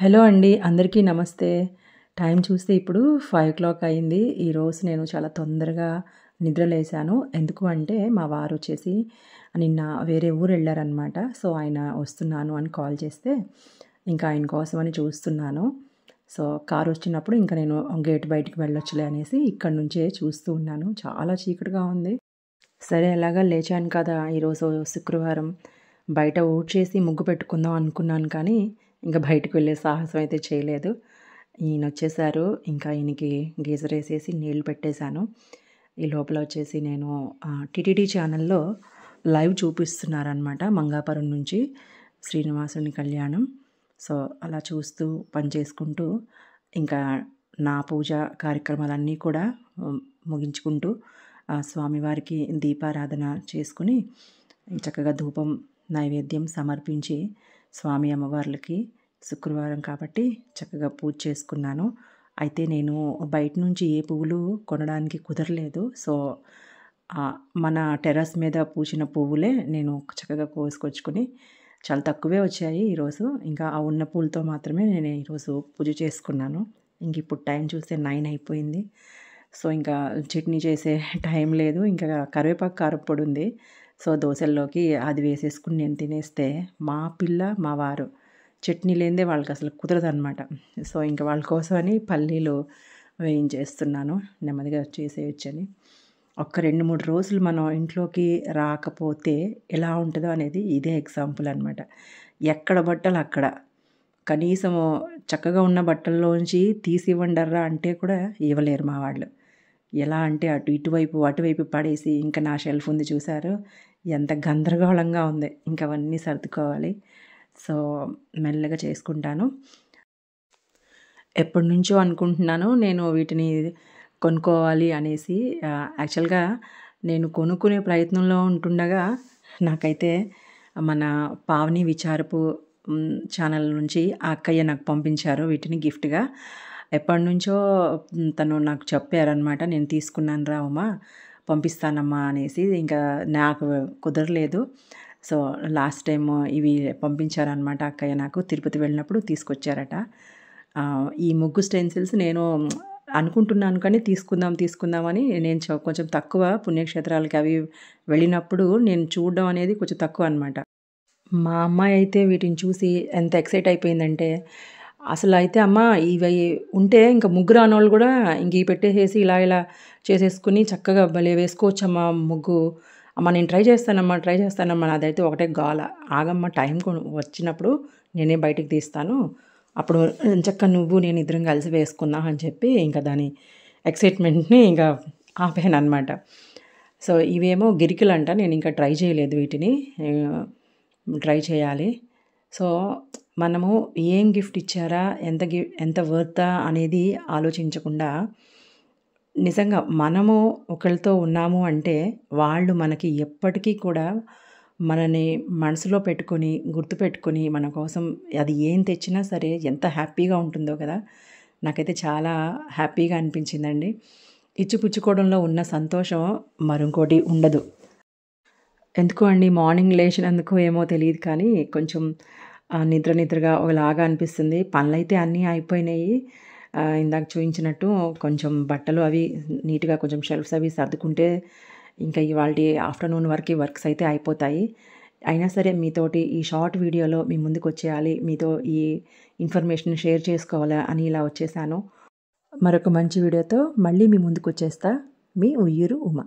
Hello అండి. అందరికీ నమస్తే. టైం చూస్తే ఇప్పుడు 5:00 అయింది. ఈరోజు నేను చాలా తొందరగా నిద్ర లేసాను. ఎందుకు అంటే మా వారొచ్చేసి నిన్న వేరే ఊరెళ్లారనమాట. సో, ఆయన వస్తున్నాను అని కాల్ చేస్తే, ఇంకా ఆయన కోసమని చూస్తున్నాను. సో, కారొచ్చినప్పుడు ఇంక నేను గేట్ బయటికి వెళ్ళొచ్చులే అనేసి ఇక్కడి నుంచే చూస్తూ ఉన్నాను. చాలా చీకటిగా ఉంది. సరే ఎలాగా లేచాను కదా! ఈరోజు శుక్రవారం. బయట ఊడ్చేసి ముగ్గు పెట్టుకుందాం అనుకున్నాను కానీ, ఇంక బయటికి వెళ్ళే సాహసం అయితే చేయలేదు. ఈయనొచ్చేసారు. ఇంకా ఈయనకి గీజరేసేసి నీళ్లు పెట్టేశాను. ఈ లోపల వచ్చేసి నేను టీటీడీ ఛానల్‌లో లైవ్ చూపిస్తున్నారనమాట. మంగాపురం నుంచి శ్రీనివాసుని కళ్యాణం. సో, అలా చూస్తూ పని చేసుకుంటూ ఇంకా నా పూజ కార్యక్రమాలన్నీ కూడా ముగించుకుంటూ స్వామివారికి దీపారాధన చేసుకుని చక్కగా ధూపం నైవేద్యం సమర్పించి స్వామి అమ్మవార్లకి శుక్రవారం కాబట్టి చక్కగా పూజ చేసుకున్నాను. అయితే నేను బయట నుంచి ఏ పువ్వులు కొనడానికి కుదరలేదు. సో, మన టెర్రస్ మీద పూచిన పువ్వులే నేను చక్కగా కోసుకొచ్చుకొని చాలా తక్కువే వచ్చాయి ఈరోజు. ఇంకా ఆ ఉన్న పూలతో మాత్రమే నేను ఈరోజు పూజ చేసుకున్నాను. ఇంక ఇప్పుడు టైం చూస్తే 9 అయిపోయింది. సో, ఇంకా చట్నీ చేసే టైం లేదు. ఇంకా కరివేపాకు కారప్పొడి ఉంది. సో, దోసల్లోకి అది వేసేసుకుని నేను తినేస్తే మా పిల్ల, మా వారు చట్నీ లేనిదే వాళ్ళకసలు కుదరదనమాట. సో, ఇంక వాళ్ళ కోసమని పల్లీలు వేయించేస్తున్నాను. నెమ్మదిగా చేసేయొచ్చని. ఒక్క 2, 3 రోజులు మనం ఇంట్లోకి రాకపోతే ఎలా ఉంటదో అనేది ఇదే ఎగ్జాంపుల్ అనమాట. ఎక్కడ బట్టలు అక్కడ. కనీసము చక్కగా ఉన్న బట్టల్లోంచి తీసివ్వండర్రా అంటే కూడా ఇవ్వలేరు మా వాళ్ళు. ఎలా అంటే ఇటువైపు, అటువైపు పడేసి ఇంకా నా షెల్ఫ్ ఉంది చూసారు. ఎంత గందరగోళంగా ఉంది. ఇంక అవన్నీ సర్దుకోవాలి. సో, మెల్లగా చేసుకుంటాను. ఎప్పటినుంచో అనుకుంటున్నాను నేను వీటిని కొనుక్కోవాలి అనేసి. యాక్చువల్‌గా నేను కొనుక్కునే ప్రయత్నంలో ఉంటుండగా నాకైతే మన పావని విచారపు ఛానల్ నుంచి ఆ అక్కయ్య నాకు పంపించారు వీటిని గిఫ్ట్‌గా. ఎప్పటినుంచో తను నాకు చెప్పారనమాట. నేను తీసుకున్నాను రా ఉమా, పంపిస్తానమ్మా అనేసి. ఇంకా నాకు కుదరలేదు. సో, లాస్ట్ టైమ్ ఇవి పంపించారనమాట అక్కయ్య నాకు. తిరుపతి వెళ్ళినప్పుడు తీసుకొచ్చారట. ఈ ముగ్గు స్టెన్సిల్స్ నేను అనుకుంటున్నాను కానీ తీసుకుందామని నేను కొంచెం తక్కువ పుణ్యక్షేత్రాలకి అవి వెళ్ళినప్పుడు నేను చూడడం అనేది కొంచెం తక్కువ అనమాట. మా అమ్మాయి అయితే వీటిని చూసి ఎంత ఎక్సైట్ అయిపోయిందంటే, అసలైతే అమ్మ ఇవి ఉంటే ఇంక ముగ్గు రానోళ్ళు కూడా ఇంక ఇవి పెట్టేసేసి ఇలా చేసేసుకుని చక్కగా భలే వేసుకోవచ్చమ్మా ముగ్గు. అమ్మ నేను ట్రై చేస్తానమ్మా నాదైతే ఒకటే గోల. ఆగమ్మ టైం వచ్చినప్పుడు నేనే బయటికి తీస్తాను. అప్పుడు ఎంచక్కా నువ్వు నేను ఇద్దరం కలిసి వేసుకుందాం అని చెప్పి ఇంకా దాని ఎక్సైట్మెంట్‌ని ఇంకా ఆపాననమాట. సో, ఇవేమో గిరికలంట. నేను ఇంకా ట్రై చేయలేదు వీటిని. ట్రై చేయాలి. సో, మనము ఏం గిఫ్ట్ ఇచ్చారా, ఎంత వర్తా అనేది ఆలోచించకుండా నిజంగా మనము ఒకళ్ళతో ఉన్నాము అంటే వాళ్ళు మనకి ఎప్పటికీ కూడా మనని మనసులో పెట్టుకొని, గుర్తుపెట్టుకొని మన కోసం అది ఏం తెచ్చినా సరే ఎంత హ్యాపీగా ఉంటుందో కదా! నాకైతే చాలా హ్యాపీగా అనిపించిందండి. ఇచ్చిపుచ్చుకోవడంలో ఉన్న సంతోషం మరింకోటి ఉండదు. ఎందుకో అండి మార్నింగ్ లేచినందుకో ఏమో తెలీదు కానీ కొంచెం నిద్రగా ఒకలాగా అనిపిస్తుంది. పనులైతే అన్నీ అయిపోయినాయి. ఇందాక చూయించినట్టు కొంచెం బట్టలు అవి నీట్‌గా కొంచెం షెల్ఫ్స్ అవి సర్దుకుంటే ఇంకా ఇవాల్టి ఆఫ్టర్‌నూన్ వరకి వర్క్స్ అయితే అయిపోతాయి. అయినా సరే మీతోటి ఈ షార్ట్ వీడియోలో మీ ముందుకొచ్చేయాలి. మీతో ఈ ఇన్ఫర్మేషన్ షేర్ చేసుకోవాలా అని ఇలా వచ్చేసాను. మరొక మంచి వీడియోతో మళ్ళీ మీ ముందుకొచ్చేస్తా. మీ ఉయ్యూరు ఉమ.